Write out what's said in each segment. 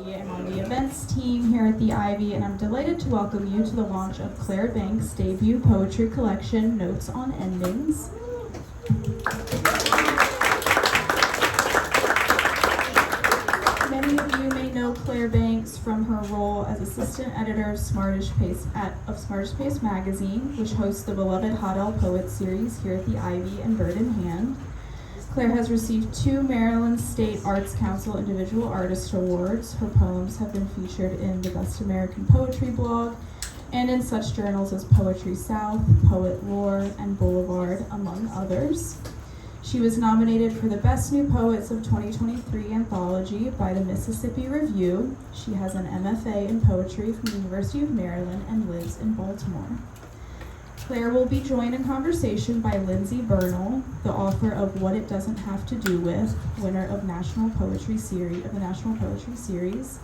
Lindsay. I'm on the events team here at the Ivy, and I'm delighted to welcome you to the launch of Clare Banks' debut poetry collection, Notes on Endings. Many of you may know Clare Banks from her role as assistant editor of Smartish Pace magazine, which hosts the beloved Hot L Poets series here at the Ivy and Bird in Hand. Clare has received 2 Maryland State Arts Council Individual Artist Awards. Her poems have been featured in the Best American Poetry blog and in such journals as Poetry South, Poet Lore, and Boulevard, among others. She was nominated for the Best New Poets of 2023 anthology by the Mississippi Review. She has an M.F.A. in poetry from the University of Maryland and lives in Baltimore. Clare will be joined in conversation by Lindsay Bernal, the author of What It Doesn't Have to Do With, winner of the National Poetry Series.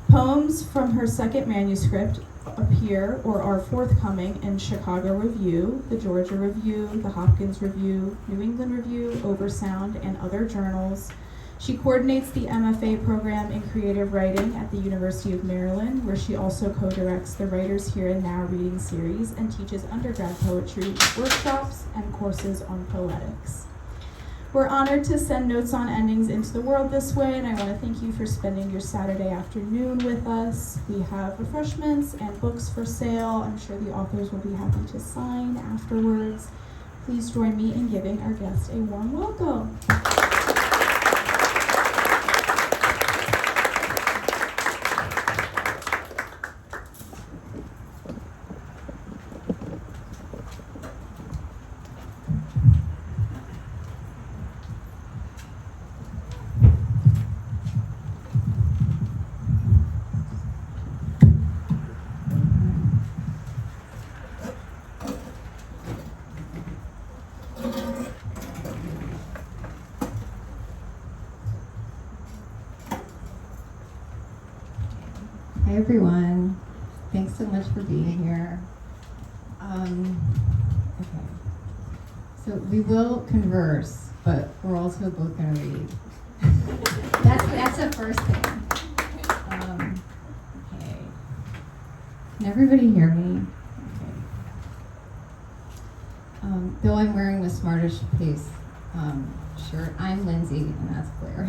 Poems from her second manuscript appear or are forthcoming in Chicago Review, the Georgia Review, the Hopkins Review, New England Review, Oversound, and other journals. She coordinates the M.F.A. program in creative writing at the University of Maryland, where she also co-directs the Writers Here and Now reading series and teaches undergrad poetry workshops and courses on poetics. We're honored to send Notes on Endings into the world this way, and I want to thank you for spending your Saturday afternoon with us. We have refreshments and books for sale. I'm sure the authors will be happy to sign afterwards. Please join me in giving our guest a warm welcome. Hi everyone, thanks so much for being here. Okay, so we will converse, but we're also both going to read. That's the first thing. Okay, can everybody hear me? Okay. Though I'm wearing the Smartish Pace shirt, I'm Lindsay and that's Clare.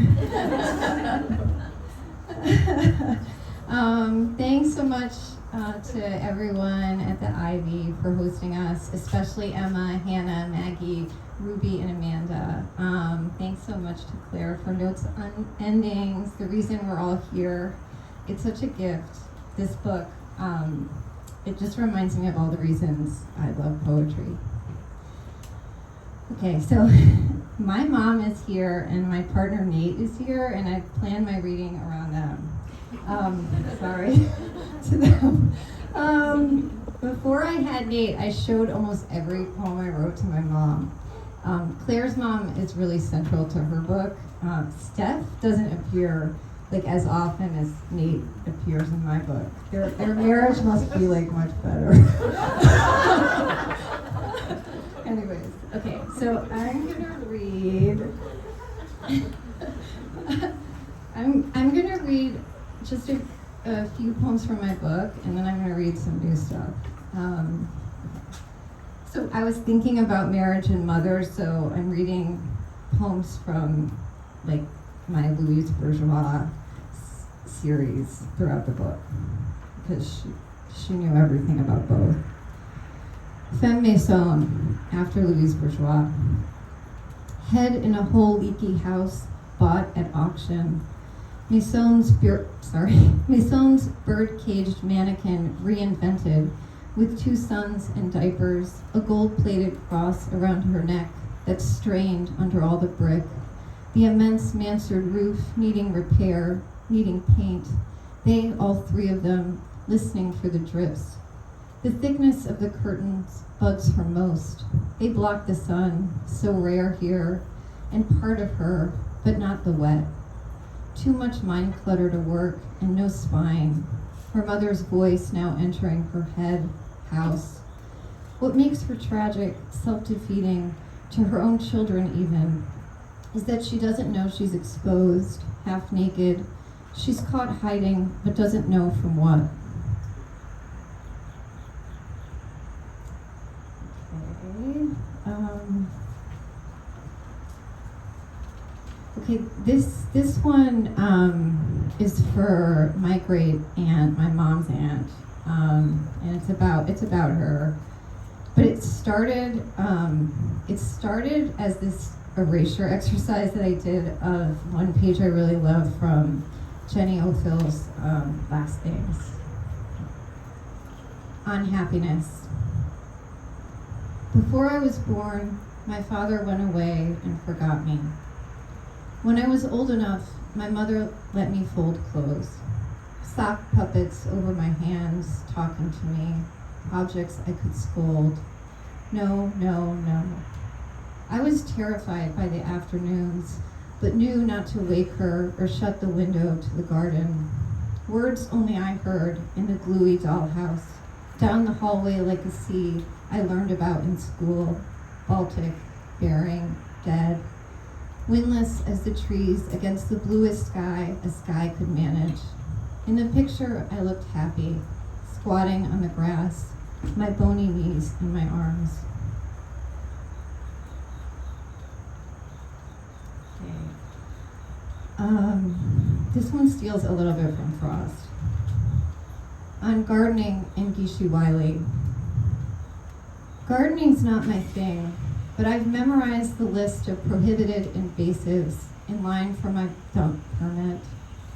Thanks so much to everyone at the Ivy for hosting us, especially Emma, Hannah, Maggie, Ruby, and Amanda. Thanks so much to Clare for Notes on Endings, the reason we're all here. It's such a gift, this book. It just reminds me of all the reasons I love poetry. Okay, so my mom is here and my partner Nate is here, and I planned my reading around them. Sorry to them. Before I had Nate, I showed almost every poem I wrote to my mom. Clare's mom is really central to her book. Steph doesn't appear like as often as Nate appears in my book. Their marriage must be like much better. Anyways, okay, so I'm gonna read. I'm gonna read just a few poems from my book, and then I'm going to read some new stuff. So I was thinking about marriage and mothers, so I'm reading poems from like my Louise Bourgeois series throughout the book, because she knew everything about both. Femme Maison, after Louise Bourgeois. Head in a whole leaky house, bought at auction. Maison's bird-caged mannequin reinvented, with 2 sons in diapers, a gold-plated cross around her neck that strained under all the brick, the immense mansard roof needing repair, needing paint, they, all 3 of them, listening for the drips. The thickness of the curtains bugs her most. They block the sun, so rare here, and part of her, but not the wet. Too much mind clutter to work and no spine. Her mother's voice now entering her head, house. What makes her tragic, self-defeating, to her own children even, is that she doesn't know she's exposed, half naked, She's caught hiding, but doesn't know from what. Okay, this one is for my great aunt, my mom's aunt, and it's about her. But it started as this erasure exercise that I did of one page I really love from Jenny Ophil's Last Things. On happiness. Before I was born, my father went away and forgot me. When I was old enough, my mother let me fold clothes. Sock puppets over my hands, talking to me, objects I could scold. No, no, no. I was terrified by the afternoons, but knew not to wake her or shut the window to the garden. Words only I heard in the gluey dollhouse. Down the hallway like a sea I learned about in school. Baltic, bearing, dead. Windless as the trees against the bluest sky a sky could manage. In the picture I looked happy, squatting on the grass, my bony knees in my arms. This one steals a little bit from Frost. On gardening in Gishiwili. Gardening's not my thing, but I've memorized the list of prohibited invasives in line for my dump permit,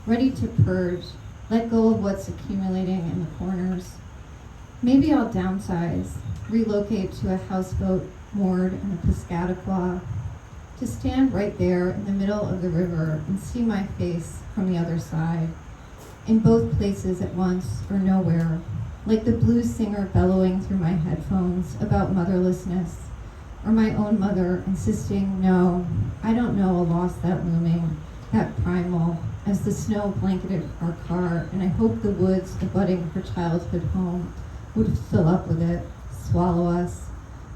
ready to purge, let go of what's accumulating in the corners. Maybe I'll downsize, relocate to a houseboat moored in a Piscataqua, to stand right there in the middle of the river and see my face from the other side, in both places at once or nowhere, like the blues singer bellowing through my headphones about motherlessness, or my own mother insisting, no, I don't know a loss that looming, that primal, as the snow blanketed our car, and I hoped the woods abutting her childhood home would fill up with it, swallow us,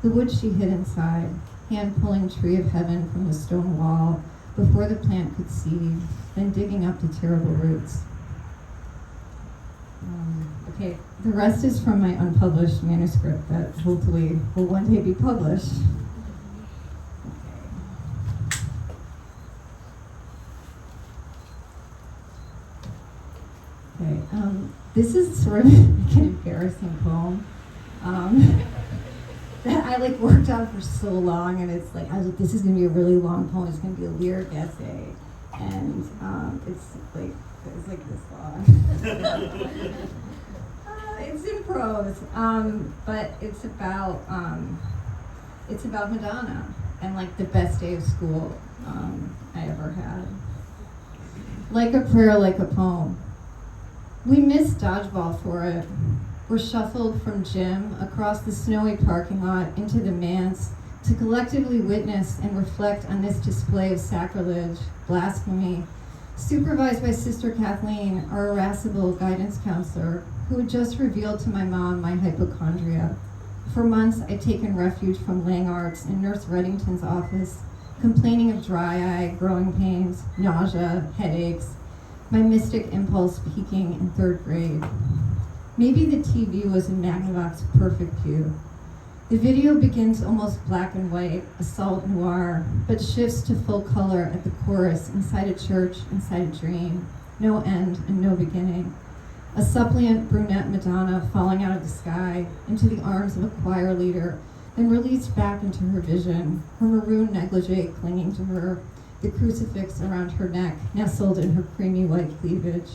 the wood she hid inside, hand-pulling tree of heaven from the stone wall before the plant could seed, then digging up the terrible roots. Okay, the rest is from my unpublished manuscript that hopefully will one day be published. Okay, this is sort of like an embarrassing poem that I worked on for so long, and it's I was like, this is gonna be a really long poem. It's gonna be a lyric essay, and it's this long. It's in prose, but it's about Madonna and the best day of school I ever had. Like a prayer, like a poem. We missed dodgeball for it. We're shuffled from gym across the snowy parking lot into the manse to collectively witness and reflect on this display of sacrilege, blasphemy, supervised by Sister Kathleen, our irascible guidance counselor, who had just revealed to my mom my hypochondria. For months, I'd taken refuge from Lang Arts in Nurse Reddington's office, complaining of dry eye, growing pains, nausea, headaches, my mystic impulse peaking in 3rd grade. Maybe the TV was in Magnavox perfect view. The video begins almost black and white, assault noir, but shifts to full color at the chorus inside a church, inside a dream. No end and no beginning. A suppliant brunette Madonna falling out of the sky into the arms of a choir leader, then released back into her vision, her maroon negligee clinging to her, the crucifix around her neck nestled in her creamy white cleavage.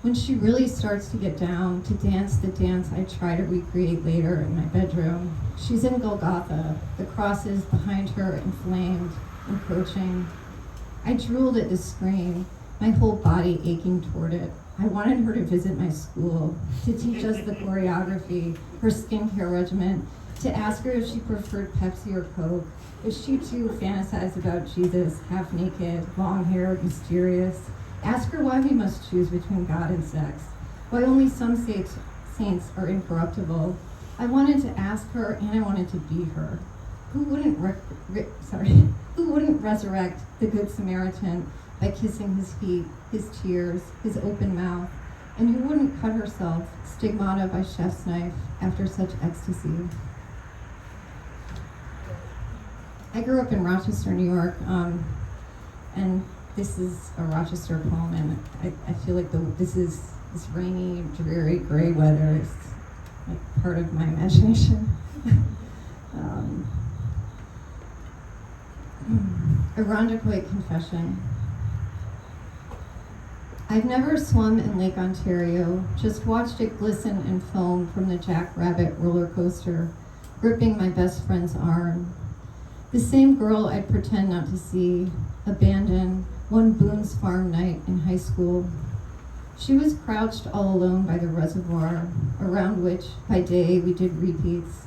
When she really starts to get down, to dance the dance I try to recreate later in my bedroom, she's in Golgotha, the crosses behind her inflamed, encroaching. I drooled at the screen, my whole body aching toward it. I wanted her to visit my school, to teach us the choreography, her skincare regimen, to ask her if she preferred Pepsi or Coke, if she too fantasized about Jesus, half naked, long-haired, mysterious. Ask her why we must choose between God and sex, why only some saints are incorruptible. I wanted to ask her, and I wanted to be her. Who wouldn't resurrect the Good Samaritan by kissing his feet, his tears, his open mouth, and who wouldn't cut herself, stigmata by chef's knife, after such ecstasy? I grew up in Rochester, New York, and this is a Rochester poem, and I feel like this rainy, dreary, gray weather is like part of my imagination. Irondequoit Confession. I've never swum in Lake Ontario, just watched it glisten and foam from the Jackrabbit roller coaster, gripping my best friend's arm. The same girl I'd pretend not to see, abandoned, one Boone's Farm night in high school. She was crouched all alone by the reservoir, around which, by day, we did repeats.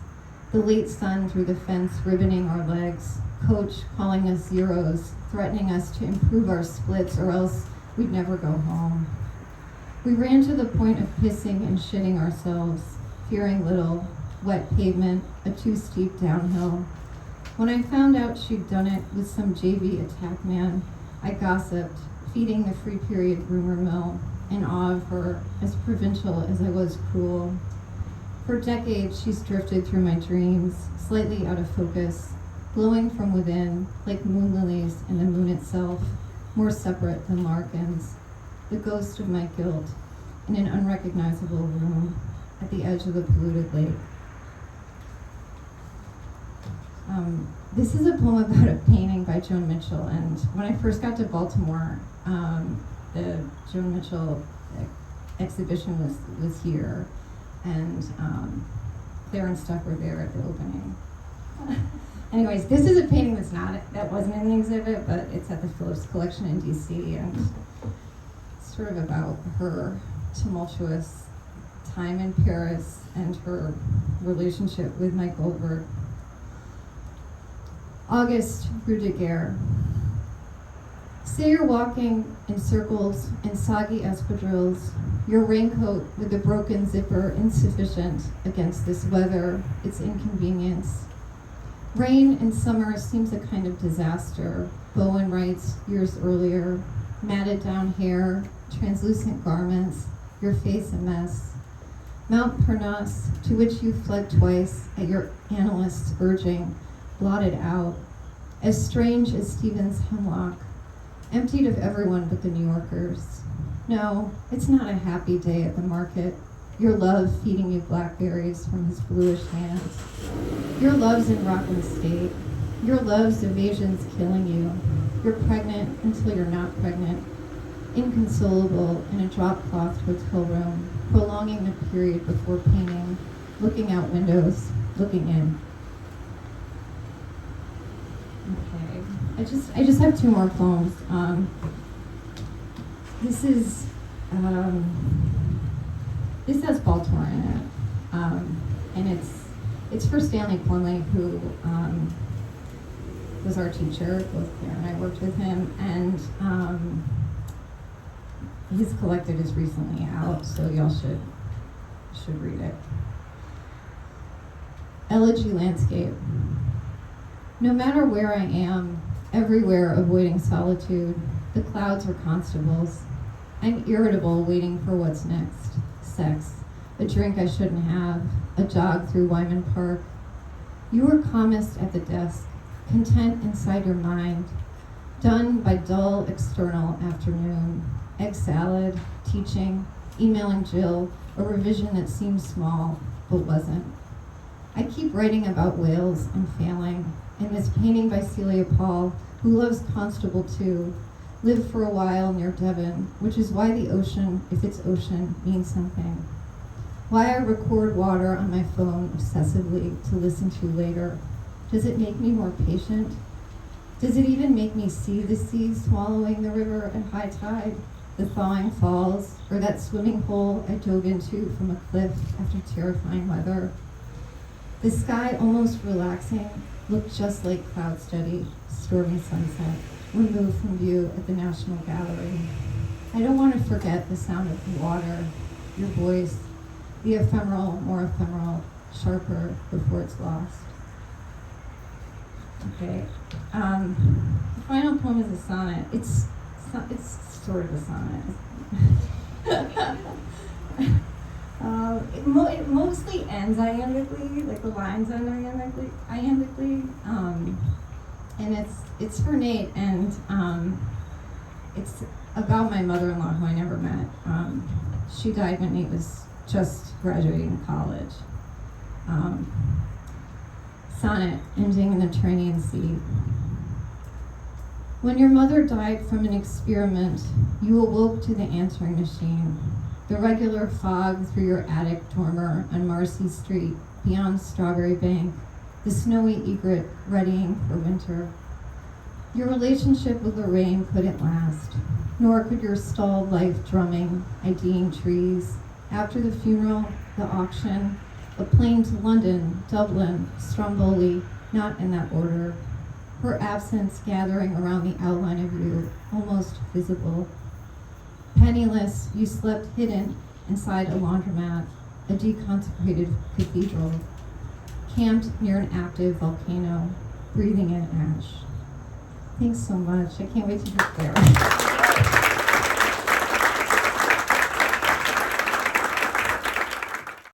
The late sun through the fence ribboning our legs, coach calling us zeros, threatening us to improve our splits or else we'd never go home. We ran to the point of pissing and shitting ourselves, fearing little, wet pavement, a too steep downhill. When I found out she'd done it with some JV attack man, I gossiped, feeding the free period rumor mill, in awe of her, as provincial as I was cruel. For decades, she's drifted through my dreams, slightly out of focus, glowing from within, like moon lilies and the moon itself, more separate than Larkin's, the ghost of my guilt, in an unrecognizable room at the edge of the polluted lake. This is a poem about a painting by Joan Mitchell, and when I first got to Baltimore, the Joan Mitchell exhibition was here, and Claire and Stuck were there at the opening. Anyways, this is a painting that wasn't in the exhibit, but it's at the Phillips Collection in DC, and it's sort of about her tumultuous time in Paris and her relationship with Mike Goldberg. August, Rue de Guerre. Say you're walking in circles in soggy espadrilles, your raincoat with a broken zipper insufficient against this weather, its inconvenience. Rain in summer seems a kind of disaster, Bowen writes years earlier. Matted down hair, translucent garments, your face a mess. Mount Parnasse, to which you fled twice at your analyst's urging, blotted out, as strange as Stephen's hemlock, emptied of everyone but the New Yorkers. No, it's not a happy day at the market. Your love feeding you blackberries from his bluish hands. Your love's in Rockland State. Your love's evasion's killing you. You're pregnant until you're not pregnant. Inconsolable in a drop-cloth hotel room, prolonging the period before painting, looking out windows, looking in. Okay, I just have two more poems. This has Baltimore in it, and it's for Stanley Plumley, who was our teacher. Both Claire and I worked with him, and his collected is recently out, so y'all should read it. Elegy Landscape. No matter where I am, everywhere avoiding solitude, the clouds are constables. I'm irritable, waiting for what's next. Sex, a drink I shouldn't have, a jog through Wyman Park. You were calmest at the desk, content inside your mind, done by dull external afternoon, egg salad, teaching, emailing Jill, a revision that seemed small, but wasn't. I keep writing about whales and failing, in this painting by Celia Paul, who loves Constable too, lived for a while near Devon, which is why the ocean, if it's ocean, means something. Why I record water on my phone obsessively to listen to later. Does it make me more patient? Does it even make me see the sea swallowing the river at high tide, the thawing falls, or that swimming hole I dove into from a cliff after terrifying weather? The sky, almost relaxing, looked just like cloud study, stormy sunset, removed from view at the National Gallery. I don't want to forget the sound of the water, your voice, the ephemeral, more ephemeral, sharper before it's lost. Okay. The final poem is a sonnet. It's it's sort of a sonnet. It mostly ends iamically, like the lines end iamically, and it's for Nate, and it's about my mother-in-law who I never met. She died when Nate was just graduating college. Sonnet, ending in the train seat. When your mother died from an experiment, you awoke to the answering machine. The regular fog through your attic dormer on Marcy Street, beyond Strawberry Bank, the snowy egret readying for winter. Your relationship with Lorraine couldn't last, nor could your stalled life drumming, IDing trees. After the funeral, the auction, a plane to London, Dublin, Stromboli, not in that order. Her absence gathering around the outline of you, almost visible. Penniless, you slept hidden inside a laundromat, a deconsecrated cathedral, camped near an active volcano, breathing in ash. Thanks so much. I can't wait to hear Claire.